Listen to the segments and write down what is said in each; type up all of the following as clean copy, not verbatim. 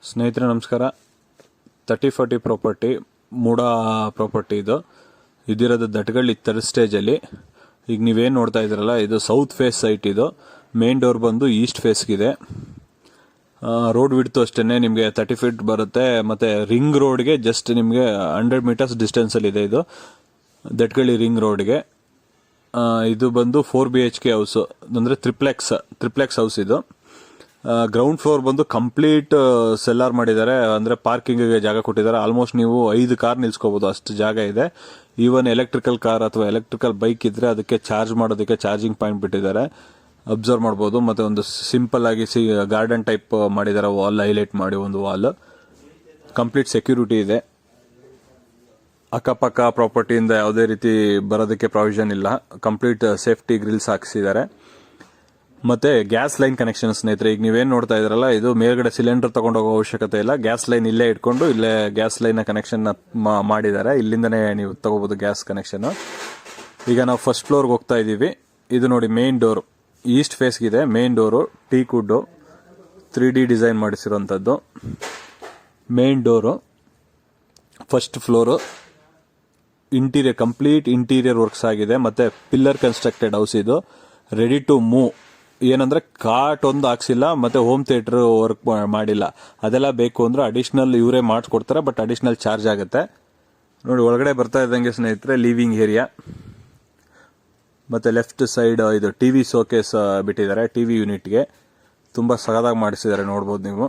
ಸ್ನೇಹಿತರೆ ನಮಸ್ಕಾರ. 3040 ಪ್ರಾಪರ್ಟಿ ಮೂಡ property ಇದಿರೋದು Dattagalli third ಸ್ಟೇಜಲ್ಲಿ. ಈಗ ನೀವೇನು ನೋಡ್ತಾ ಇದ್ದೀರಲ್ಲ, ಇದು ಸೌತ್ ಫೇಸ್ ಸೈಟ್. ಇದು ಮೇನ್ ಡೋರ್ ಬಂದು ಈಸ್ಟ್ ಫೇಸ್ಗಿದೆ. ರೋಡ್ ವಿಡ್ತು ಅಷ್ಟೇ ನಿಮಗೆ 30 ಫೀಟ್ ಬರುತ್ತೆ. ಮತ್ತು ರಿಂಗ್ ರೋಡ್ಗೆ ಜಸ್ಟ್ ನಿಮಗೆ 100 ಮೀಟರ್ಸ್ ಡಿಸ್ಟೆನ್ಸಲ್ಲಿದೆ. ಇದು ದಟ್ಗಳ್ಳಿ ರಿಂಗ್ ರೋಡ್ಗೆ. ಇದು ಬಂದು 4 BHK ಹೌಸ್, ಅಂದರೆ ಟ್ರಿಪ್ಲೆಕ್ಸ್ ಹೌಸ್. ಇದು ಗ್ರೌಂಡ್ ಫ್ಲೋರ್ ಬಂದು ಕಂಪ್ಲೀಟ್ ಸೆಲ್ಲಾರ್ ಮಾಡಿದ್ದಾರೆ, ಅಂದರೆ ಪಾರ್ಕಿಂಗ್ಗೆ ಜಾಗ ಕೊಟ್ಟಿದ್ದಾರೆ. ಆಲ್ಮೋಸ್ಟ್ ನೀವು 5 ಕಾರ್ ನಿಲ್ಸ್ಕೋಬಹುದು, ಅಷ್ಟು ಜಾಗ ಇದೆ. ಈವನ್ ಎಲೆಕ್ಟ್ರಿಕಲ್ ಕಾರ್ ಅಥವಾ ಎಲೆಕ್ಟ್ರಿಕಲ್ ಬೈಕ್ ಇದ್ರೆ ಅದಕ್ಕೆ ಚಾರ್ಜ್ ಮಾಡೋದಕ್ಕೆ ಚಾರ್ಜಿಂಗ್ ಪಾಯಿಂಟ್ ಬಿಟ್ಟಿದ್ದಾರೆ, ಅಬ್ಸರ್ವ್ ಮಾಡ್ಬೋದು. ಮತ್ತೆ ಒಂದು ಸಿಂಪಲ್ ಆಗಿ ಗಾರ್ಡನ್ ಟೈಪ್ ಮಾಡಿದ್ದಾರೆ, ವಾಲ್ ಹೈಲೈಟ್ ಮಾಡಿ ಒಂದು ವಾಲ್. ಕಂಪ್ಲೀಟ್ ಸೆಕ್ಯೂರಿಟಿ ಇದೆ. ಅಕ್ಕಪಕ್ಕ ಪ್ರಾಪರ್ಟಿಯಿಂದ ಯಾವುದೇ ರೀತಿ ಬರೋದಕ್ಕೆ ಪ್ರಾವಿಷನ್ ಇಲ್ಲ. ಕಂಪ್ಲೀಟ್ ಸೇಫ್ಟಿ ಗ್ರಿಲ್ಸ್ ಹಾಕ್ಸಿದ್ದಾರೆ. ಮತ್ತೆ ಗ್ಯಾಸ್ ಲೈನ್ ಕನೆಕ್ಷನ್ ಸ್ನೇಹಿತರೆ, ಈಗ ನೀವೇನು ನೋಡ್ತಾ ಇದ್ರಲ್ಲ, ಇದು ಮೇಲ್ಗಡೆ ಸಿಲಿಂಡರ್ ತಗೊಂಡೋಗೋ ಅವಶ್ಯಕತೆ ಇಲ್ಲ. ಗ್ಯಾಸ್ ಲೈನ್ ಇಲ್ಲೇ ಇಟ್ಕೊಂಡು ಇಲ್ಲೇ ಗ್ಯಾಸ್ ಲೈನ್ ಕನೆಕ್ಷನ್ ಮಾಡಿದ್ದಾರೆ. ಇಲ್ಲಿಂದನೇ ನೀವು ತಗೋಬಹುದು ಗ್ಯಾಸ್ ಕನೆಕ್ಷನ್. ಈಗ ನಾವು ಫಸ್ಟ್ ಫ್ಲೋರ್ಗೆ ಹೋಗ್ತಾ ಇದ್ದೀವಿ. ಇದು ನೋಡಿ ಮೇನ್ ಡೋರ್ ಈಸ್ಟ್ ಫೇಸ್ಗಿದೆ. Main door teak wood 3D design ಮಾಡಿಸಿರುವಂಥದ್ದು. Main door first floor. Interior complete interior works ಆಗಿದೆ. ಮತ್ತೆ ಪಿಲ್ಲರ್ ಕನ್ಸ್ಟ್ರಕ್ಟೆಡ್ ಹೌಸ್. ಇದು ರೆಡಿ ಟು ಮೂವ್. ಏನಂದ್ರೆ ಕಾಟ್ ಒಂದು ಹಾಕ್ಸಿಲ್ಲ, ಮತ್ತೆ ಹೋಮ್ ಥಿಯೇಟರ್ ವರ್ಕ್ ಮಾಡಿಲ್ಲ. ಅದೆಲ್ಲ ಬೇಕು ಅಂದ್ರೆ ಅಡಿಷನಲ್ ಇವರೇ ಮಾಡಿಸ್ಕೊಡ್ತಾರೆ, ಬಟ್ ಅಡಿಷನಲ್ ಚಾರ್ಜ್ ಆಗುತ್ತೆ. ನೋಡಿ ಒಳಗಡೆ ಬರ್ತಾ ಇದ್ದಂಗೆ ಸ್ನೇಹಿತರೆ ಲಿವಿಂಗ್ ಏರಿಯಾ. ಮತ್ತೆ ಲೆಫ್ಟ್ ಸೈಡ್ ಇದು ಟಿವಿ ಶೋಕೇಸ್ ಬಿಟ್ಟಿದ್ದಾರೆ. ಟಿವಿ ಯೂನಿಟ್ಗೆ ತುಂಬಾ ಸಗದಾಗಿ ಮಾಡಿಸಿದ್ದಾರೆ, ನೋಡ್ಬೋದು ನೀವು.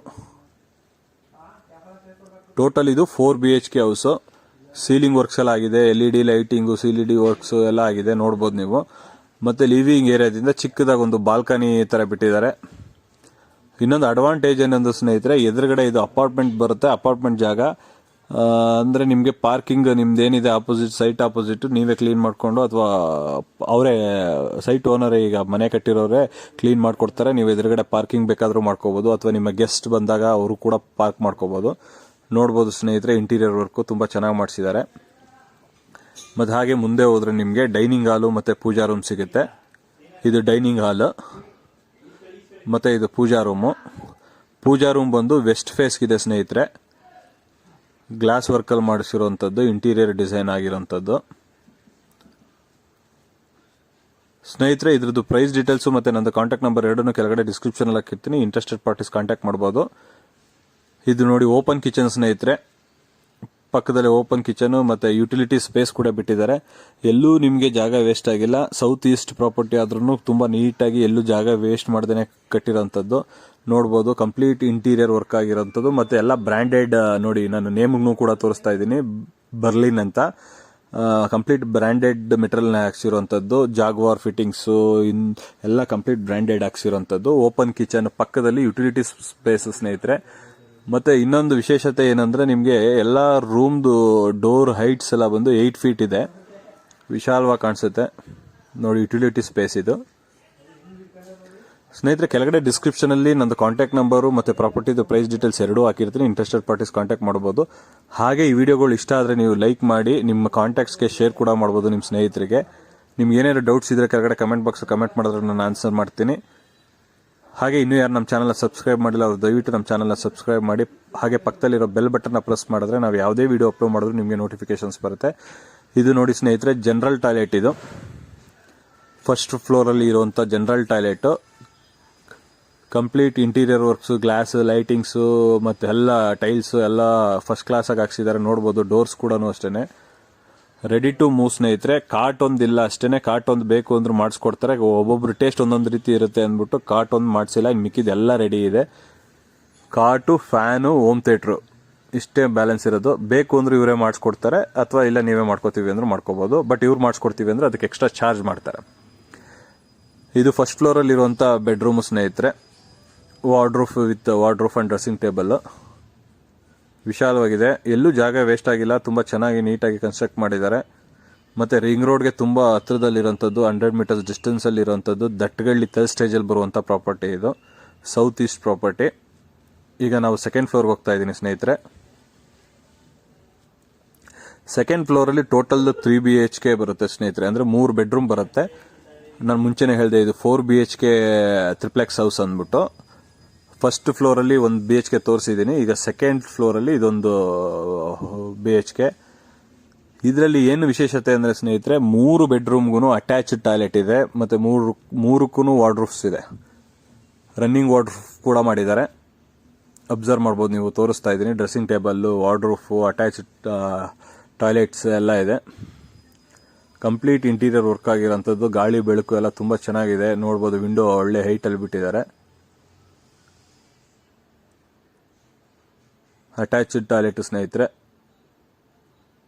ಟೋಟಲ್ ಇದು 4 BHK ಹೌಸ್. ಸೀಲಿಂಗ್ ವರ್ಕ್ಸ್ ಎಲ್ಲ ಆಗಿದೆ, LED ಲೈಟಿಂಗು, CLD ವರ್ಕ್ಸ್ ಎಲ್ಲ ಆಗಿದೆ, ನೋಡ್ಬೋದು ನೀವು. ಮತ್ತೆ ಲಿವಿಂಗ್ ಏರಿಯಾದಿಂದ ಚಿಕ್ಕದಾಗಿ ಒಂದು ಬಾಲ್ಕನಿ ತರ ಬಿಟ್ಟಿದ್ದಾರೆ. ಇನ್ನೊಂದು ಅಡ್ವಾಂಟೇಜ್ ಏನಂದ್ರೆ ಸ್ನೇಹಿತರೆ, ಎದುರುಗಡೆ ಇದು ಅಪಾರ್ಟ್ಮೆಂಟ್ ಬರುತ್ತೆ. ಅಪಾರ್ಟ್ಮೆಂಟ್ ಜಾಗ ಅಂದ್ರೆ ನಿಮಗೆ ಪಾರ್ಕಿಂಗ್ ನಿಮ್ದೇನಿದೆ ಸೈಟ್ ಆಪೋಸಿಟ್ ನೀವೇ ಕ್ಲೀನ್ ಮಾಡ್ಕೊಂಡು, ಅಥವಾ ಅವರೇ ಸೈಟ್ ಓನರೇ, ಈಗ ಮನೆ ಕಟ್ಟಿರೋರೇ ಕ್ಲೀನ್ ಮಾಡ್ಕೊಡ್ತಾರೆ. ನೀವು ಎದುರುಗಡೆ ಪಾರ್ಕಿಂಗ್ ಬೇಕಾದ್ರೂ ಮಾಡ್ಕೋಬಹುದು, ಅಥವಾ ನಿಮ್ಮ ಗೆಸ್ಟ್ ಬಂದಾಗ ಅವರು ಕೂಡ ಪಾರ್ಕ್ ಮಾಡ್ಕೋಬಹುದು. ನೋಡ್ಬೋದು ಸ್ನೇಹಿತರೆ, ಇಂಟೀರಿಯರ್ ವರ್ಕ್ ತುಂಬಾ ಚೆನ್ನಾಗಿ ಮಾಡಿಸಿದ್ದಾರೆ. ಮತ್ತು ಹಾಗೆ ಮುಂದೆ ಹೋದ್ರೆ ನಿಮಗೆ ಡೈನಿಂಗ್ ಹಾಲು ಮತ್ತು ಪೂಜಾ ರೂಮ್ ಸಿಗುತ್ತೆ. ಇದು ಡೈನಿಂಗ್ ಹಾಲ್ ಮತ್ತು ಇದು ಪೂಜಾ ರೂಮು. ಪೂಜಾ ರೂಮ್ ಬಂದು ವೆಸ್ಟ್ ಫೇಸ್ಗಿದೆ ಸ್ನೇಹಿತರೆ. ಗ್ಲಾಸ್ ವರ್ಕಲ್ಲಿ ಮಾಡಿಸಿರುವಂಥದ್ದು, ಇಂಟೀರಿಯರ್ ಡಿಸೈನ್ ಆಗಿರೋಂಥದ್ದು. ಸ್ನೇಹಿತರೆ ಇದ್ರದ್ದು ಪ್ರೈಸ್ ಡೀಟೇಲ್ಸು ಮತ್ತು ನಂದು ಕಾಂಟ್ಯಾಕ್ಟ್ ನಂಬರ್ ಎರಡನ್ನೂ ಕೆಳಗಡೆ ಡಿಸ್ಕ್ರಿಪ್ಷನಲ್ಲಿ ಹಾಕಿರ್ತೀನಿ. ಇಂಟ್ರೆಸ್ಟೆಡ್ ಪಾರ್ಟೀಸ್ ಕಾಂಟ್ಯಾಕ್ಟ್ ಮಾಡ್ಬೋದು. ಇದು ನೋಡಿ ಓಪನ್ ಕಿಚನ್ ಸ್ನೇಹಿತರೆ. ಪಕ್ಕದಲ್ಲಿ ಓಪನ್ ಕಿಚನ್ ಮತ್ತೆ ಯುಟಿಲಿಟಿ ಸ್ಪೇಸ್ ಕೂಡ ಬಿಟ್ಟಿದ್ದಾರೆ. ಎಲ್ಲೂ ನಿಮಗೆ ಜಾಗ ವೇಸ್ಟ್ ಆಗಿಲ್ಲ. ಸೌತ್ ಈಸ್ಟ್ ಪ್ರಾಪರ್ಟಿ ಆದ್ರೂ ತುಂಬಾ ನೀಟಾಗಿ ಎಲ್ಲೂ ಜಾಗ ವೇಸ್ಟ್ ಮಾಡ್ದೇನೆ ಕಟ್ಟಿರೋಂಥದ್ದು ನೋಡ್ಬೋದು. ಕಂಪ್ಲೀಟ್ ಇಂಟೀರಿಯರ್ ವರ್ಕ್ ಆಗಿರೋಂಥದ್ದು. ಮತ್ತೆ ಎಲ್ಲ ಬ್ರ್ಯಾಂಡೆಡ್, ನೋಡಿ ನಾನು ನೇಮ್ಗೂ ಕೂಡ ತೋರಿಸ್ತಾ ಇದ್ದೀನಿ, ಬರ್ಲಿನ್ ಅಂತ. ಕಂಪ್ಲೀಟ್ ಬ್ರ್ಯಾಂಡೆಡ್ ಮೆಟೀರಿಯಲ್ ಹಾಕ್ಸಿರುವಂಥದ್ದು. ಜಾಗ್ವಾರ್ ಫಿಟ್ಟಿಂಗ್ಸ್ ಎಲ್ಲ ಕಂಪ್ಲೀಟ್ ಬ್ರ್ಯಾಂಡೆಡ್ ಹಾಕ್ಸಿರುವಂಥದ್ದು. ಓಪನ್ ಕಿಚನ್ ಪಕ್ಕದಲ್ಲಿ ಯುಟಿಲಿಟಿ ಸ್ಪೇಸ್ ಸ್ನೇಹಿತರೆ. ಮತ್ತೆ ಇನ್ನೊಂದು ವಿಶೇಷತೆ ಏನಂದ್ರೆ, ನಿಮಗೆ ಎಲ್ಲ ರೂಮ್ದು ಡೋರ್ ಹೈಟ್ಸ್ ಎಲ್ಲ ಬಂದು 8 ಫೀಟ್ ಇದೆ. ವಿಶಾಲವಾಗಿ ಕಾಣಿಸುತ್ತೆ ನೋಡಿ, ಯುಟಿಲಿಟಿ ಸ್ಪೇಸ್ ಇದು ಸ್ನೇಹಿತರೆ. ಕೆಳಗಡೆ ಡಿಸ್ಕ್ರಿಪ್ಷನ್ ಅಲ್ಲಿ ನಂದು ಕಾಂಟ್ಯಾಕ್ಟ್ ನಂಬರು ಮತ್ತೆ ಪ್ರಾಪರ್ಟಿದು ಪ್ರೈಸ್ ಡೀಟೇಲ್ಸ್ ಎರಡೂ ಹಾಕಿರ್ತೀನಿ. ಇಂಟ್ರೆಸ್ಟೆಡ್ ಪಾರ್ಟೀಸ್ ಕಾಂಟ್ಯಾಕ್ಟ್ ಮಾಡಬಹುದು. ಹಾಗೆ ಈ ವಿಡಿಯೋಗಳು ಇಷ್ಟ ಆದರೆ ನೀವು ಲೈಕ್ ಮಾಡಿ, ನಿಮ್ಮ ಕಾಂಟ್ಯಾಕ್ಟ್ಸ್ಗೆ ಶೇರ್ ಕೂಡ ಮಾಡ್ಬೋದು ನಿಮ್ಮ ಸ್ನೇಹಿತರಿಗೆ. ನಿಮ್ಗೆ ಏನಾದ್ರು ಡೌಟ್ಸ್ ಇದ್ರೆ ಕೆಳಗಡೆ ಕಮೆಂಟ್ ಬಾಕ್ಸ್ ಕಮೆಂಟ್ ಮಾಡಿದ್ರೆ ನಾನು ಆನ್ಸರ್ ಮಾಡ್ತೀನಿ. ಹಾಗೆ ಇನ್ನೂ ಯಾರು ನಮ್ಮ ಚಾನಲ್ನ ಸಬ್ಸ್ಕ್ರೈಬ್ ಮಾಡಿಲ್ಲ ಅವರು ದಯವಿಟ್ಟು ನಮ್ಮ ಚಾನಲ್ನ ಸಬ್ಸ್ಕ್ರೈಬ್ ಮಾಡಿ. ಹಾಗೆ ಪಕ್ಕದಲ್ಲಿರೋ ಬೆಲ್ ಬಟನ್ನ ಪ್ರೆಸ್ ಮಾಡಿದ್ರೆ ನಾವು ಯಾವುದೇ ವಿಡಿಯೋ ಅಪ್ಲೋಡ್ ಮಾಡಿದ್ರು ನಿಮಗೆ ನೋಟಿಫಿಕೇಶನ್ಸ್ ಬರುತ್ತೆ. ಇದು ನೋಡಿ ಸ್ನೇಹಿತರೆ, ಜನರಲ್ ಟಾಯ್ಲೆಟ್. ಇದು ಫಸ್ಟ್ ಫ್ಲೋರಲ್ಲಿ ಇರುವಂಥ general toilet. Complete interior works, glass, lightings ಮತ್ತು ಎಲ್ಲ ಟೈಲ್ಸ್ ಎಲ್ಲ ಫಸ್ಟ್ ಕ್ಲಾಸಾಗಿ ಹಾಕ್ಸಿದ್ದಾರೆ, ನೋಡ್ಬೋದು. ಡೋರ್ಸ್ ಕೂಡ ಅಷ್ಟೇ ರೆಡಿ ಟು ಮೂವ್ ಸ್ನೇಹಿತರೆ. ಕಾಟ್ ಒಂದಿಲ್ಲ ಅಷ್ಟೇ, ಕಾಟ್ ಒಂದು ಬೇಕು ಅಂದ್ರೆ ಮಾಡಿಸ್ಕೊಡ್ತಾರೆ. ಒಬ್ಬೊಬ್ರು ಟೇಸ್ಟ್ ಒಂದೊಂದು ರೀತಿ ಇರುತ್ತೆ ಅಂದ್ಬಿಟ್ಟು ಕಾಟ್ ಒಂದು ಮಾಡಿಸಿಲ್ಲ. ಇನ್ನು ಮಿಕ್ಕಿದೆಲ್ಲ ರೆಡಿ ಇದೆ. ಕಾಟು, ಫ್ಯಾನು, ಹೋಮ್ ಥಿಯೇಟ್ರು ಇಷ್ಟೇ ಬ್ಯಾಲೆನ್ಸ್ ಇರೋದು. ಬೇಕು ಅಂದ್ರೆ ಇವರೇ ಮಾಡಿಸ್ಕೊಡ್ತಾರೆ, ಅಥವಾ ಇಲ್ಲ ನೀವೇ ಮಾಡ್ಕೋತೀವಿ ಅಂದ್ರೆ ಮಾಡ್ಕೋಬಹುದು. ಬಟ್ ಇವ್ರು ಮಾಡಿಸ್ಕೊಡ್ತೀವಿ ಅಂದ್ರೆ ಅದಕ್ಕೆ ಎಕ್ಸ್ಟ್ರಾ ಚಾರ್ಜ್ ಮಾಡ್ತಾರೆ. ಇದು ಫಸ್ಟ್ ಫ್ಲೋರಲ್ಲಿ ಇರುವಂಥ ಬೆಡ್ರೂಮ್ ಸ್ನೇಹಿತರೆ. Wardrobe with wardrobe and dressing table ವಿಶಾಲವಾಗಿದೆ. ಎಲ್ಲೂ ಜಾಗ ವೇಸ್ಟ್ ಆಗಿಲ್ಲ. ತುಂಬ ಚೆನ್ನಾಗಿ ನೀಟಾಗಿ ಕನ್ಸ್ಟ್ರಕ್ಟ್ ಮಾಡಿದ್ದಾರೆ. ಮತ್ತು ರಿಂಗ್ ರೋಡ್ಗೆ ತುಂಬ ಹತ್ರದಲ್ಲಿರುವಂಥದ್ದು, 100 ಮೀಟರ್ಸ್ ಡಿಸ್ಟೆನ್ಸಲ್ಲಿ ಇರುವಂಥದ್ದು. ದಟ್ಗಳ್ಳಿ ಥರ್ಡ್ ಸ್ಟೇಜಲ್ಲಿ ಬರುವಂಥ ಪ್ರಾಪರ್ಟಿ ಇದು, ಸೌತ್ ಈಸ್ಟ್ ಪ್ರಾಪರ್ಟಿ. ಈಗ ನಾವು ಸೆಕೆಂಡ್ ಫ್ಲೋರ್ಗೆ ಹೋಗ್ತಾ ಇದ್ದೀನಿ ಸ್ನೇಹಿತರೆ. ಸೆಕೆಂಡ್ ಫ್ಲೋರಲ್ಲಿ ಟೋಟಲ್ 3 BHK ಬರುತ್ತೆ ಸ್ನೇಹಿತರೆ, ಅಂದರೆ 3 ಬೆಡ್ರೂಮ್ ಬರುತ್ತೆ. ನಾನು ಮುಂಚೆನೇ ಹೇಳಿದೆ, ಇದು 4 BHK ಟ್ರಿಪ್ಲೆಕ್ಸ್ ಹೌಸ್ ಅಂದ್ಬಿಟ್ಟು. ಫಸ್ಟ್ ಫ್ಲೋರಲ್ಲಿ ಒಂದು BHK ತೋರಿಸಿದ್ದೀನಿ. ಈಗ ಸೆಕೆಂಡ್ ಫ್ಲೋರಲ್ಲಿ ಇದೊಂದು BHK. ಇದರಲ್ಲಿ ಏನು ವಿಶೇಷತೆ ಅಂದರೆ ಸ್ನೇಹಿತರೆ, 3 ಬೆಡ್ರೂಮ್ಗೂ ಅಟ್ಯಾಚ್ಡ್ ಟಾಯ್ಲೆಟ್ ಇದೆ, ಮತ್ತು ಮೂರಕ್ಕೂ ವಾರ್ಡ್ರೂಫ್ಸ್ ಇದೆ. ರನ್ನಿಂಗ್ ವಾರ್ಡ್ರೂಫ್ ಕೂಡ ಮಾಡಿದ್ದಾರೆ, ಅಬ್ಸರ್ವ್ ಮಾಡ್ಬೋದು ನೀವು. ತೋರಿಸ್ತಾ ಇದ್ದೀನಿ. Dressing table, wardrobe, attached toilets ಎಲ್ಲ ಇದೆ. ಕಂಪ್ಲೀಟ್ ಇಂಟೀರಿಯರ್ ವರ್ಕ್ ಆಗಿರೋಂಥದ್ದು. ಗಾಳಿ ಬೆಳಕು ಎಲ್ಲ ತುಂಬ ಚೆನ್ನಾಗಿದೆ, ನೋಡ್ಬೋದು. ವಿಂಡೋ ಒಳ್ಳೆ ಹೈಟಲ್ಲಿ ಬಿಟ್ಟಿದ್ದಾರೆ. ಅಟ್ಯಾಚ್ಡ್ ಟಾಯ್ಲೆಟ್ ಸ್ನೇಹಿತರೆ,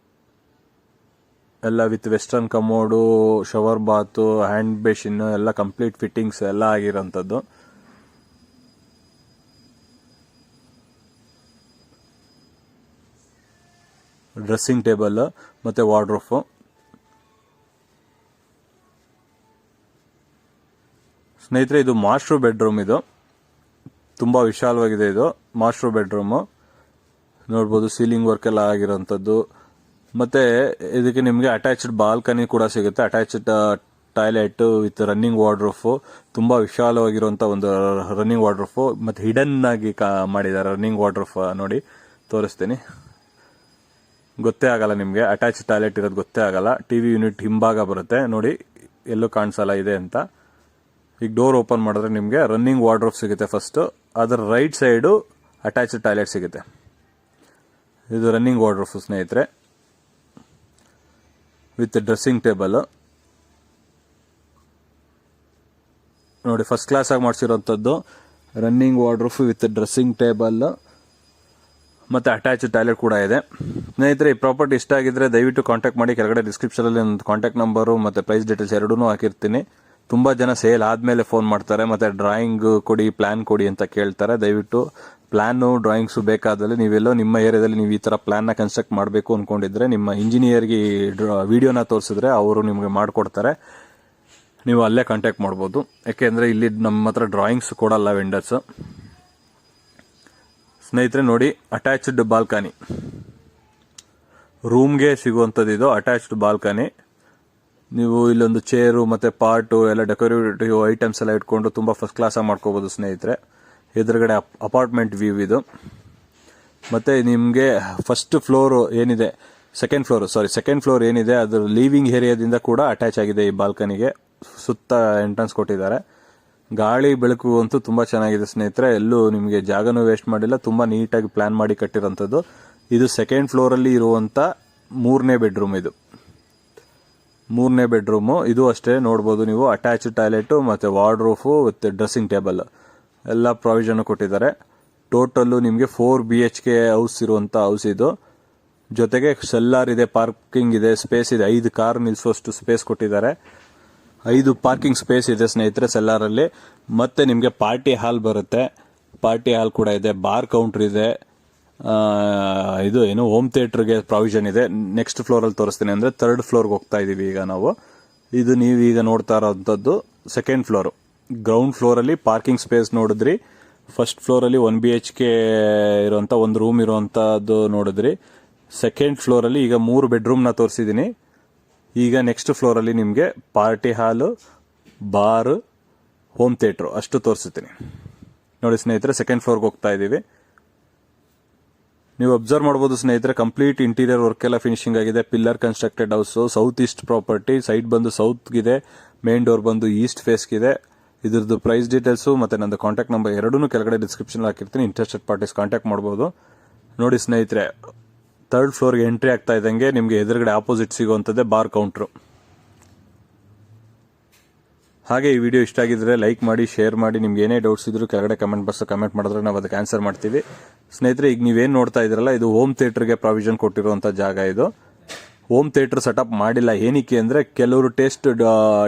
ಎಲ್ಲ with western commode, shower bath, hand basin ಎಲ್ಲ ಕಂಪ್ಲೀಟ್ ಫಿಟ್ಟಿಂಗ್ಸ್ ಎಲ್ಲ ಆಗಿರೋಂಥದ್ದು. ಡ್ರೆಸ್ಸಿಂಗ್ ಟೇಬಲ್ ಮತ್ತು ವಾರ್ಡ್ರೋಫು. ಸ್ನೇಹಿತರೆ, ಇದು ಮಾಸ್ಟರ್ ಬೆಡ್ರೂಮ್. ಇದು ತುಂಬ ವಿಶಾಲವಾಗಿದೆ. ಇದು ಮಾಸ್ಟರ್ ಬೆಡ್ರೂಮು, ನೋಡ್ಬೋದು. ಸೀಲಿಂಗ್ ವರ್ಕ್ ಎಲ್ಲ ಆಗಿರೋಂಥದ್ದು. ಮತ್ತು ಇದಕ್ಕೆ ನಿಮಗೆ ಅಟ್ಯಾಚ್ಡ್ ಬಾಲ್ಕನಿ ಕೂಡ ಸಿಗುತ್ತೆ. Attached toilet with running wardrobe. ತುಂಬ ವಿಶಾಲವಾಗಿರುವಂಥ ಒಂದು ರನ್ನಿಂಗ್ ವಾರ್ಡ್ರೂಫು, ಮತ್ತು ಹಿಡನ್ ಆಗಿ ಮಾಡಿದ್ದಾರೆ ರನ್ನಿಂಗ್ ವಾರ್ಡ್ರೂಫ್. ನೋಡಿ, ತೋರಿಸ್ತೀನಿ. ಗೊತ್ತೇ ಆಗಲ್ಲ ನಿಮಗೆ, ಅಟ್ಯಾಚ್ ಟಾಯ್ಲೆಟ್ ಇರೋದು ಗೊತ್ತೇ ಆಗಲ್ಲ. TV ಯೂನಿಟ್ ಹಿಂಭಾಗ ಬರುತ್ತೆ ನೋಡಿ, ಎಲ್ಲೂ ಕಾಣಿಸಲ್ಲ ಇದೆ ಅಂತ. ಈಗ ಡೋರ್ ಓಪನ್ ಮಾಡಿದ್ರೆ ನಿಮಗೆ ರನ್ನಿಂಗ್ ವಾರ್ಡ್ರೋಬ್ ಸಿಗುತ್ತೆ ಫಸ್ಟು. ಅದರ ರೈಟ್ ಸೈಡು ಅಟ್ಯಾಚ್ಡ್ ಟಾಯ್ಲೆಟ್ ಸಿಗುತ್ತೆ. ಇದು ರನ್ನಿಂಗ್ ವಾರ್ಡ್ರೋಬ್ ಸ್ನೇಹಿತರೆ, ವಿತ್ ಡ್ರೆಸ್ಸಿಂಗ್ ಟೇಬಲ್. ನೋಡಿ, ಫಸ್ಟ್ ಕ್ಲಾಸ್ ಆಗಿ ಮಾಡಿಸಿರೋಂಥದ್ದು. Running wardrobe with dressing table ಮತ್ತು ಅಟ್ಯಾಚ್ಡ್ ಟಾಯ್ಲೆಟ್ ಕೂಡ ಇದೆ. ಸ್ನೇಹಿತರೆ, ಈ ಪ್ರಾಪರ್ಟಿ ಇಷ್ಟ ಆಗಿದ್ರೆ ದಯವಿಟ್ಟು ಕಾಂಟ್ಯಾಕ್ಟ್ ಮಾಡಿ. ಕೆಳಗಡೆ ಡಿಸ್ಕ್ರಿಪ್ಷನಲ್ಲಿ ಒಂದು ಕಾಂಟ್ಯಾಕ್ಟ್ ನಂಬರು ಮತ್ತು ಪ್ರೈಸ್ ಡೀಟೇಲ್ಸ್ ಎರಡೂ ಹಾಕಿರ್ತೀನಿ. ತುಂಬ ಜನ ಸೇಲ್ ಆದಮೇಲೆ ಫೋನ್ ಮಾಡ್ತಾರೆ, ಮತ್ತು ಡ್ರಾಯಿಂಗ್ ಕೊಡಿ, ಪ್ಲ್ಯಾನ್ ಕೊಡಿ ಅಂತ ಕೇಳ್ತಾರೆ. ದಯವಿಟ್ಟು ಪ್ಲ್ಯಾನು, ಡ್ರಾಯಿಂಗ್ಸು ಬೇಕಾದಲ್ಲಿ ನೀವೆಲ್ಲೋ ನಿಮ್ಮ ಏರಿಯಾದಲ್ಲಿ ನೀವು ಈ ಥರ ಪ್ಲ್ಯಾನ್ನ ಕನ್ಸ್ಟ್ರಕ್ಟ್ ಮಾಡಬೇಕು ಅಂದ್ಕೊಂಡಿದ್ರೆ ನಿಮ್ಮ ಇಂಜಿನಿಯರ್ಗೆ ವಿಡಿಯೋನ ತೋರಿಸಿದ್ರೆ ಅವರು ನಿಮಗೆ ಮಾಡಿಕೊಡ್ತಾರೆ. ನೀವು ಅಲ್ಲೇ ಕಾಂಟ್ಯಾಕ್ಟ್ ಮಾಡ್ಬೋದು. ಯಾಕೆಂದರೆ ಇಲ್ಲಿ ನಮ್ಮ ಹತ್ರ ಡ್ರಾಯಿಂಗ್ಸ್ ಕೊಡಲ್ಲ ವೆಂಡರ್ಸು. ಸ್ನೇಹಿತರೆ ನೋಡಿ, ಅಟ್ಯಾಚ್ಡ್ ಬಾಲ್ಕನಿ, ರೂಮ್ಗೆ ಸಿಗುವಂಥದ್ದು ಇದು ಅಟ್ಯಾಚ್ಡ್ ಬಾಲ್ಕನಿ. ನೀವು ಇಲ್ಲೊಂದು ಚೇರು ಮತ್ತು ಪಾಟು ಎಲ್ಲ ಡೆಕೋರೇಟಿವ್ ಐಟಮ್ಸ್ ಎಲ್ಲ ಇಟ್ಕೊಂಡು ತುಂಬ ಫಸ್ಟ್ ಕ್ಲಾಸಾಗಿ ಮಾಡ್ಕೋಬೋದು ಸ್ನೇಹಿತರೆ. ಎದುರುಗಡೆ ಅಪಾರ್ಟ್ಮೆಂಟ್ ವ್ಯೂ ಇದು. ಮತ್ತು ನಿಮಗೆ ಫಸ್ಟ್ ಫ್ಲೋರು ಏನಿದೆ, ಸೆಕೆಂಡ್ ಫ್ಲೋರ್ ಏನಿದೆ ಅದರ ಲಿವಿಂಗ್ ಏರಿಯಾದಿಂದ ಕೂಡ ಅಟ್ಯಾಚ್ ಆಗಿದೆ. ಈ ಬಾಲ್ಕನಿಗೆ ಸುತ್ತ ಎಂಟ್ರೆನ್ಸ್ ಕೊಟ್ಟಿದ್ದಾರೆ. ಗಾಳಿ ಬೆಳಕು ಅಂತೂ ತುಂಬ ಚೆನ್ನಾಗಿದೆ ಸ್ನೇಹಿತರೆ. ಎಲ್ಲೂ ನಿಮಗೆ ಜಾಗನೂ ವೇಸ್ಟ್ ಮಾಡಿಲ್ಲ, ತುಂಬ ನೀಟಾಗಿ ಪ್ಲ್ಯಾನ್ ಮಾಡಿ ಕಟ್ಟಿರೋಂಥದ್ದು. ಇದು ಸೆಕೆಂಡ್ ಫ್ಲೋರಲ್ಲಿ ಇರುವಂಥ 3ನೇ ಬೆಡ್ರೂಮ್. ಇದು 3ನೇ ಬೆಡ್ರೂಮು. ಇದು ಅಷ್ಟೇ, ನೋಡ್ಬೋದು ನೀವು. ಅಟ್ಯಾಚ್ಡ್ ಟಾಯ್ಲೆಟು ಮತ್ತು ವಾರ್ಡ್ರೋಫು ವಿತ್ ಡ್ರೆಸ್ಸಿಂಗ್ ಟೇಬಲ್ ಎಲ್ಲ ಪ್ರಾವಿಷನ್ ಕೊಟ್ಟಿದ್ದಾರೆ. ಟೋಟಲ್ಲು ನಿಮಗೆ 4 BHK ಹೌಸ್ ಇರುವಂಥ ಹೌಸ್ ಇದು. ಜೊತೆಗೆ ಸೆಲ್ಲಾರ್ ಇದೆ, ಪಾರ್ಕಿಂಗ್ ಇದೆ, ಸ್ಪೇಸ್ ಇದೆ. 5 ಕಾರ್ ನಿಲ್ಲಿಸುವಷ್ಟು ಸ್ಪೇಸ್ ಕೊಟ್ಟಿದ್ದಾರೆ. 5 ಪಾರ್ಕಿಂಗ್ ಸ್ಪೇಸ್ ಇದೆ ಸ್ನೇಹಿತರೆ ಸೆಲ್ಲಾರಲ್ಲಿ. ಮತ್ತು ನಿಮಗೆ ಪಾರ್ಟಿ ಹಾಲ್ ಬರುತ್ತೆ. ಪಾರ್ಟಿ ಹಾಲ್ ಕೂಡ ಇದೆ, ಬಾರ್ ಕೌಂಟ್ರ್ ಇದೆ. ಇದು ಏನು ಹೋಮ್ ಥಿಯೇಟ್ರಿಗೆ ಪ್ರಾವಿಷನ್ ಇದೆ. ನೆಕ್ಸ್ಟ್ ಫ್ಲೋರಲ್ಲಿ ತೋರಿಸ್ತೀನಿ. ಅಂದರೆ 3rd ಫ್ಲೋರ್ಗೆ ಹೋಗ್ತಾ ಇದ್ದೀವಿ ಈಗ ನಾವು. ಇದು ನೀವು ಈಗ ನೋಡ್ತಾ ಇರೋವಂಥದ್ದು ಸೆಕೆಂಡ್ ಫ್ಲೋರು. ಗ್ರೌಂಡ್ ಫ್ಲೋರಲ್ಲಿ ಪಾರ್ಕಿಂಗ್ ಸ್ಪೇಸ್ ನೋಡಿದ್ರಿ. ಫಸ್ಟ್ ಫ್ಲೋರಲ್ಲಿ 1 BHK ಇರುವಂಥ ಒಂದು ರೂಮ್ ಇರುವಂಥದ್ದು ನೋಡಿದ್ರಿ. ಸೆಕೆಂಡ್ ಫ್ಲೋರಲ್ಲಿ ಈಗ 3 ಬೆಡ್ರೂಮ್ನ ತೋರಿಸಿದ್ದೀನಿ. ಈಗ ನೆಕ್ಸ್ಟ್ ಫ್ಲೋರಲ್ಲಿ ನಿಮಗೆ ಪಾರ್ಟಿ ಹಾಲು, ಬಾರ್, ಹೋಮ್ ಥಿಯೇಟ್ರು ಅಷ್ಟು ತೋರಿಸ್ತೀನಿ. ನೋಡಿ ಸ್ನೇಹಿತರೆ, ಸೆಕೆಂಡ್ ಫ್ಲೋರ್ಗೆ ಹೋಗ್ತಾ ಇದ್ದೀವಿ. ನೀವು ಅಬ್ಸರ್ವ್ ಮಾಡ್ಬೋದು ಸ್ನೇಹಿತರೆ, ಕಂಪ್ಲೀಟ್ ಇಂಟೀರಿಯರ್ ವರ್ಕ್ ಎಲ್ಲ ಫಿನಿಶಿಂಗ್ ಆಗಿದೆ. Pillar constructed house, south East property. Side ಬಂದು ಸೌತ್ಗಿದೆ, ಮೇನ್ ಡೋರ್ ಬಂದು ಈಸ್ಟ್ ಫೇಸ್ಗಿದೆ. ಇದ್ರದ್ದು ಪ್ರೈಸ್ ಡೀಟೇಲ್ಸು ಮತ್ತು ನಂದು ಕಾಂಟ್ಯಾಕ್ಟ್ ನಂಬರ್ ಎರಡೂ ಕೆಳಗಡೆ ಡಿಸ್ಕ್ರಿಪ್ಷನ್ ಹಾಕಿರ್ತೀನಿ. ಇಂಟ್ರೆಸ್ಟೆಡ್ ಪಾರ್ಟೀಸ್ ಕಾಂಟ್ಯಾಕ್ಟ್ ಮಾಡ್ಬೋದು. ನೋಡಿ ಸ್ನೇಹಿತರೆ, 3rd ಫ್ಲೋರ್ಗೆ ಎಂಟ್ರಿ ಆಗ್ತಾ ಇದ್ದಂಗೆ ನಿಮಗೆ ಎದುರುಗಡೆ ಆಪೋಸಿಟ್ ಸಿಗುವಂಥದ್ದೇ ಬಾರ್ ಕೌಂಟ್ರು. ಹಾಗೆ ಈ ವಿಡಿಯೋ ಇಷ್ಟ ಆಗಿದ್ರೆ ಲೈಕ್ ಮಾಡಿ, ಶೇರ್ ಮಾಡಿ. ನಿಮ್ಗೆ ಏನೇ ಡೌಟ್ಸ್ ಇದ್ರೂ ಕೆಳಗಡೆ ಕಮೆಂಟ್ ಬಾಕ್ಸ್ ಕಮೆಂಟ್ ಮಾಡಿದ್ರೆ ನಾವು ಅದಕ್ಕೆ ಆನ್ಸರ್ ಮಾಡ್ತೀವಿ. ಸ್ನೇಹಿತರೆ, ಈಗ ನೀವೇನು ನೋಡ್ತಾ ಇದ್ರಲ್ಲ, ಇದು ಹೋಮ್ ಥಿಯೇಟ್ರಿಗೆ ಪ್ರಾವಿಷನ್ ಕೊಟ್ಟಿರುವಂಥ ಜಾಗ. ಇದು ಹೋಮ್ ಥಿಯೇಟರ್ ಸೆಟಪ್ ಮಾಡಿಲ್ಲ. ಏನಕ್ಕೆ ಅಂದರೆ ಕೆಲವರು ಟೇಸ್ಟ್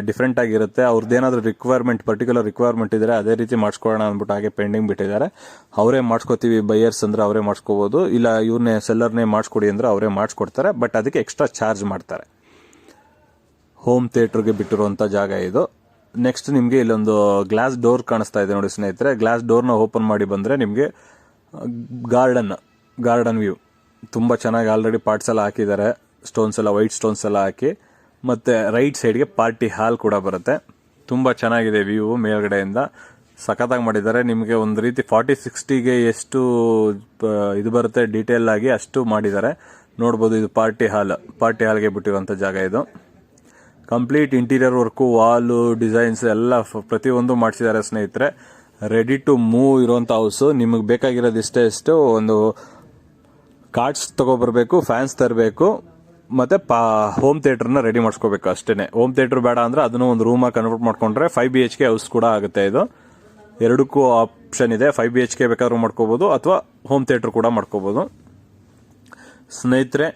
ಡಿಫ್ರೆಂಟ್ ಆಗಿರುತ್ತೆ. ಅವ್ರದ್ದೇನಾದ್ರೂ ರಿಕ್ವೈರ್ಮೆಂಟ್, ಪರ್ಟಿಕ್ಯುಲರ್ ರಿಕ್ವೈರ್ಮೆಂಟ್ ಇದ್ದರೆ ಅದೇ ರೀತಿ ಮಾಡಿಸ್ಕೊಳ್ಳೋಣ ಅಂದ್ಬಿಟ್ಟು ಹಾಗೆ ಪೆಂಡಿಂಗ್ ಬಿಟ್ಟಿದ್ದಾರೆ. ಅವರೇ ಮಾಡಿಸ್ಕೋತೀವಿ, ಬೈಯರ್ಸ್ ಅಂದರೆ ಅವರೇ ಮಾಡಿಸ್ಕೋಬೋದು. ಇಲ್ಲ ಇವ್ರನ್ನೇ ಸೆಲ್ಲರ್ನೇ ಮಾಡಿಸ್ಕೊಡಿ ಅಂದರೆ ಅವರೇ ಮಾಡಿಸ್ಕೊಡ್ತಾರೆ. ಬಟ್ ಅದಕ್ಕೆ ಎಕ್ಸ್ಟ್ರಾ ಚಾರ್ಜ್ ಮಾಡ್ತಾರೆ. ಹೋಮ್ ಥಿಯೇಟ್ರಿಗೆ ಬಿಟ್ಟಿರುವಂಥ ಜಾಗ ಇದು. ನೆಕ್ಸ್ಟ್ ನಿಮಗೆ ಇಲ್ಲೊಂದು ಗ್ಲಾಸ್ ಡೋರ್ ಕಾಣಿಸ್ತಾ ಇದೆ ನೋಡಿ ಸ್ನೇಹಿತರೆ. ಗ್ಲಾಸ್ ಡೋರ್ನ ಓಪನ್ ಮಾಡಿ ಬಂದರೆ ನಿಮಗೆ ಗಾರ್ಡನ್ ವ್ಯೂ ತುಂಬ ಚೆನ್ನಾಗಿ ಆಲ್ರೆಡಿ ಪಾರ್ಟ್ಸ್ ಎಲ್ಲ ಹಾಕಿದ್ದಾರೆ. ಸ್ಟೋನ್ಸ್ ಎಲ್ಲ, ವೈಟ್ ಸ್ಟೋನ್ಸ್ ಎಲ್ಲ ಹಾಕಿ. ಮತ್ತು ರೈಟ್ ಸೈಡ್ಗೆ ಪಾರ್ಟಿ ಹಾಲ್ ಕೂಡ ಬರುತ್ತೆ. ತುಂಬ ಚೆನ್ನಾಗಿದೆ ವ್ಯೂ ಮೇಲ್ಗಡೆಯಿಂದ. ಸಖತ್ತಾಗಿ ಮಾಡಿದ್ದಾರೆ. ನಿಮಗೆ ಒಂದು ರೀತಿ 40-60ಗೆ ಎಷ್ಟು ಇದು ಬರುತ್ತೆ ಡೀಟೇಲ್ ಆಗಿ ಅಷ್ಟು ಮಾಡಿದ್ದಾರೆ. ನೋಡ್ಬೋದು, ಇದು ಪಾರ್ಟಿ ಹಾಲ್ಗೆ ಬಿಟ್ಟಿರುವಂಥ ಜಾಗ ಇದು. Complete interior work, Vaalu designs ಎಲ್ಲ ಪ್ರತಿಯೊಂದು ಮಾಡಿಸಿದ್ದಾರೆ ಸ್ನೇಹಿತರೆ. ರೆಡಿ ಟು ಮೂವ್ ಇರುವಂಥ ಹೌಸು. ನಿಮಗೆ ಬೇಕಾಗಿರೋದು ಇಷ್ಟು ಒಂದು ಕಾರ್ಡ್ಸ್ ತಗೊಬರ್ಬೇಕು, ಫ್ಯಾನ್ಸ್ ತರಬೇಕು, ಮತ್ತೆ ಹೋಮ್ ಥಿಯೇಟರ್ನ ರೆಡಿ ಮಾಡಿಸ್ಕೋಬೇಕು ಅಷ್ಟೇ. ಹೋಮ್ ಥಿಯೇಟರ್ ಬೇಡ ಅಂದ್ರೆ ಅದನ್ನು ಒಂದು ರೂಮಾಗಿ ಕನ್ವರ್ಟ್ ಮಾಡ್ಕೊಂಡ್ರೆ 5 BHK ಹೌಸ್ ಕೂಡ ಆಗುತ್ತೆ. ಇದು ಎರಡಕ್ಕೂ ಆಪ್ಷನ್ ಇದೆ. 5 BHK ಬೇಕಾದ್ರೂ ಮಾಡ್ಕೋಬಹುದು ಅಥವಾ ಹೋಮ್ ಥಿಯೇಟರ್ ಕೂಡ ಮಾಡ್ಕೋಬಹುದು. ಸ್ನೇಹಿತರೆ,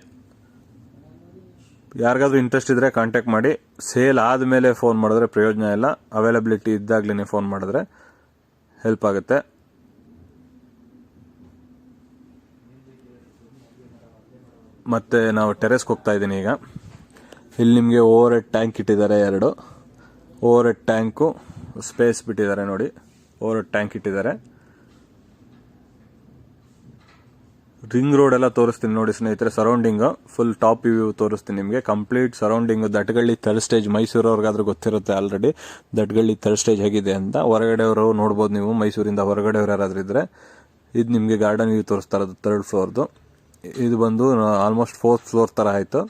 ಯಾರಿಗಾದ್ರೂ ಇಂಟ್ರೆಸ್ಟ್ ಇದ್ರೆ ಕಾಂಟ್ಯಾಕ್ಟ್ ಮಾಡಿ. ಸೇಲ್ ಆದಮೇಲೆ ಫೋನ್ ಮಾಡಿದ್ರೆ ಪ್ರಯೋಜನ ಇಲ್ಲ. ಅವೈಲಬಿಲಿಟಿ ಇದ್ದಾಗಲೇ ಫೋನ್ ಮಾಡಿದ್ರೆ ಹೆಲ್ಪ್ ಆಗುತ್ತೆ. ಮತ್ತೆ ನಾವು ಟೆರೆಸ್ಗೆ ಹೋಗ್ತಾ ಇದ್ದೀನಿ ಈಗ. ಇಲ್ಲಿ ನಿಮಗೆ ಓವರ್ ಹೆಡ್ ಟ್ಯಾಂಕ್ ಇಟ್ಟಿದ್ದಾರೆ. 2 ಓವರ್ ಹೆಡ್ ಟ್ಯಾಂಕು, ಸ್ಪೇಸ್ ಬಿಟ್ಟಿದ್ದಾರೆ ನೋಡಿ. ಓವರ್ ಹೆಡ್ ಟ್ಯಾಂಕ್ ಇಟ್ಟಿದ್ದಾರೆ. ರಿಂಗ್ ರೋಡ್ ಎಲ್ಲ ತೋರಿಸ್ತೀನಿ ನೋಡಿ ಸ್ನೇಹಿತರೆ. ಸರೌಂಡಿಂಗ್ ಫುಲ್ ಟಾಪ್ ವ್ಯೂ ತೋರಿಸ್ತೀನಿ ನಿಮಗೆ. Complete surrounding Dattagalli third stage. ಮೈಸೂರವ್ರಿಗಾದ್ರೂ ಗೊತ್ತಿರುತ್ತೆ ಆಲ್ರೆಡಿ ದಟ್ಗಳ್ಳಿ ಥರ್ಡ್ ಸ್ಟೇಜ್ ಹೇಗಿದೆ ಅಂತ. ಹೊರಗಡೆಯವರು ನೋಡ್ಬೋದು ನೀವು, ಮೈಸೂರಿಂದ ಹೊರಗಡೆಯವರು ಯಾರಾದ್ರೂ ಇದ್ರೆ. ಇದು ನಿಮಗೆ ಗಾರ್ಡನ್ ವ್ಯೂ ತೋರಿಸ್ತಾ ಇರೋದು 3rd ಫ್ಲೋರ್ದು. ಇದು ಬಂದು ಆಲ್ಮೋಸ್ಟ್ 4th ಫ್ಲೋರ್ ಥರ ಆಯಿತು.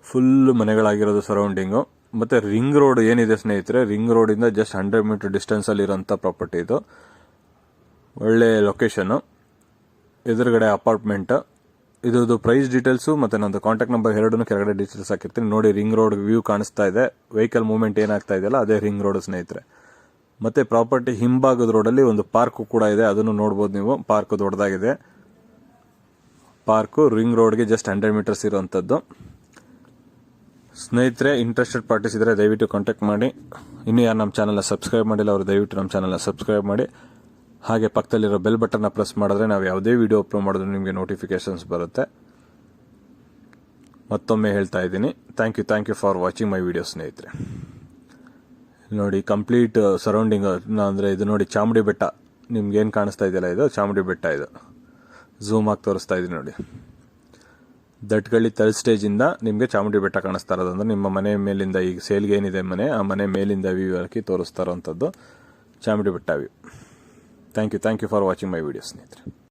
ಫುಲ್ ಮನೆಗಳಾಗಿರೋದು ಸರೌಂಡಿಂಗು. ಮತ್ತು ರಿಂಗ್ ರೋಡ್ ಏನಿದೆ ಸ್ನೇಹಿತರೆ, ರಿಂಗ್ ರೋಡಿಂದ ಜಸ್ಟ್ 100 ಮೀಟರ್ ಡಿಸ್ಟೆನ್ಸಲ್ಲಿ ಇರೋಂಥ ಪ್ರಾಪರ್ಟಿ ಇದು. ಒಳ್ಳೆ ಲೊಕೇಶನ್ನು, ಎದುರುಗಡೆ ಅಪಾರ್ಟ್ಮೆಂಟ್. ಇದ್ರದ್ದು ಪ್ರೈಸ್ ಡೀಟೇಲ್ಸು ಮತ್ತು ನಂದು ಕಾಂಟ್ಯಾಕ್ಟ್ ನಂಬರ್ ಎರಡನ್ನೂ ಕೆಳಗಡೆ ಡೀಟೇಲ್ಸ್ ಹಾಕಿರ್ತೀನಿ ನೋಡಿ. ರಿಂಗ್ ರೋಡ್ ವ್ಯೂ ಕಾಣಿಸ್ತಾ ಇದೆ. ವೆಹಿಕಲ್ ಮೂವ್ಮೆಂಟ್ ಏನಾಗ್ತಾ ಇದೆಯಲ್ಲ ಅದೇ ರಿಂಗ್ ರೋಡ್ ಸ್ನೇಹಿತರೆ. ಮತ್ತು ಪ್ರಾಪರ್ಟಿ ಹಿಂಭಾಗದ ರೋಡಲ್ಲಿ ಒಂದು ಪಾರ್ಕು ಕೂಡ ಇದೆ, ಅದನ್ನು ನೋಡ್ಬೋದು ನೀವು. ಪಾರ್ಕ್ ದೊಡ್ಡದಾಗಿದೆ. ಪಾರ್ಕು ರಿಂಗ್ ರೋಡ್ಗೆ ಜಸ್ಟ್ 100 ಮೀಟರ್ಸ್ ಇರುವಂಥದ್ದು. ಸ್ನೇಹಿತರೆ, ಇಂಟ್ರೆಸ್ಟೆಡ್ ಪಾರ್ಟೀಸ್ ಇದ್ದರೆ ದಯವಿಟ್ಟು ಕಾಂಟ್ಯಾಕ್ಟ್ ಮಾಡಿ. ಇನ್ನೂ ಯಾರು ನಮ್ಮ ಚಾನಲ್ನ ಸಬ್ಸ್ಕ್ರೈಬ್ ಮಾಡಿಲ್ಲ ಅವರು ದಯವಿಟ್ಟು ನಮ್ಮ ಚಾನಲ್ನ ಸಬ್ಸ್ಕ್ರೈಬ್ ಮಾಡಿ. ಹಾಗೆ ಪಕ್ಕದಲ್ಲಿರೋ ಬೆಲ್ ಬಟನ್ನ ಪ್ರೆಸ್ ಮಾಡಿದ್ರೆ ನಾವು ಯಾವುದೇ ವಿಡಿಯೋ ಅಪ್ಲೋಡ್ ಮಾಡಿದ್ರೆ ನಿಮಗೆ ನೋಟಿಫಿಕೇಶನ್ಸ್ ಬರುತ್ತೆ. ಮತ್ತೊಮ್ಮೆ ಹೇಳ್ತಾ ಇದ್ದೀನಿ, thank you for watching my video ಸ್ನೇಹಿತರೆ. ನೋಡಿ ಕಂಪ್ಲೀಟ್ ಸರೌಂಡಿಂಗ್ ಅಂದರೆ ಇದು ನೋಡಿ ಚಾಮುಂಡಿ ಬೆಟ್ಟ. ನಿಮ್ಗೆ ಏನು ಕಾಣಿಸ್ತಾ ಇದೆಯಲ್ಲ ಇದು ಚಾಮುಂಡಿ ಬೆಟ್ಟ. ಇದು ಝೂಮ್ ಆಗಿ ತೋರಿಸ್ತಾ ಇದ್ದೀನಿ ನೋಡಿ. ದಟ್ಗಳ್ಳಿ 3rd ಸ್ಟೇಜಿಂದ ನಿಮಗೆ ಚಾಮುಂಡಿ ಬೆಟ್ಟ ಕಾಣಿಸ್ತಾ ಇರೋದು. ಅಂದರೆ ನಿಮ್ಮ ಮನೆ ಮೇಲಿಂದ ಈಗ ಸೇಲ್ಗೆ ಏನಿದೆ ಮನೆ, ಆ ಮನೆ ಮೇಲಿಂದ ವ್ಯೂ ಹಾಕಿ ತೋರಿಸ್ತಾ ಇರೋವಂಥದ್ದು Chamundi Betta view. Thank you for watching my video ಸ್ನೇಹಿತರೆ.